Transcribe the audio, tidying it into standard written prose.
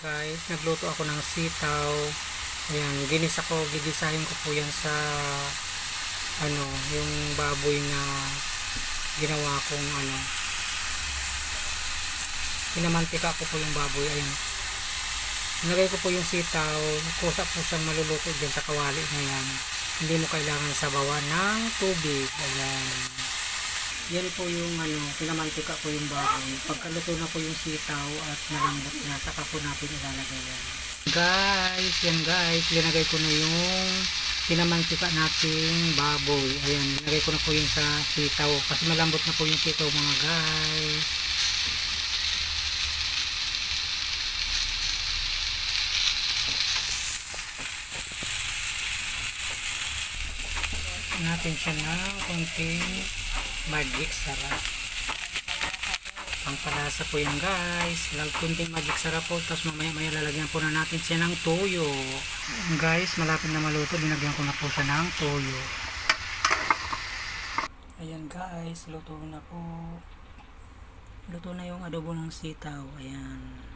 Guys, nagluto ako ng sitaw. Ayan, gigisahin ko po yan sa yung baboy na ginawa kong pinamantika ko po yung baboy. Ayan. Nilagay ko po yung sitaw, kusa po siyang maluluto dyan sa kawali na yan. Hindi mo kailangan sabawan ng tubig. Ayan. Yan po yung pinamantika ko yung baboy. Pagkaluto na po yung sitaw at malambot na, saka po natin ilalagay yan. Guys, yan guys, linagay ko na yung pinamantika nating baboy. Ayan, linagay ko na po yung sa sitaw kasi malambot na po yung sitaw mga guys. Natin siya ng konting magic sarap. Pangpalasa po yan guys. Kunting magic sarap po. Tapos mamaya lalagyan po na natin siya ng toyo. Guys, malapit na maluto. Binagyan ko na po siya ng toyo. Ayan guys, luto na po. Luto na yung adobo ng sitaw. Ayan.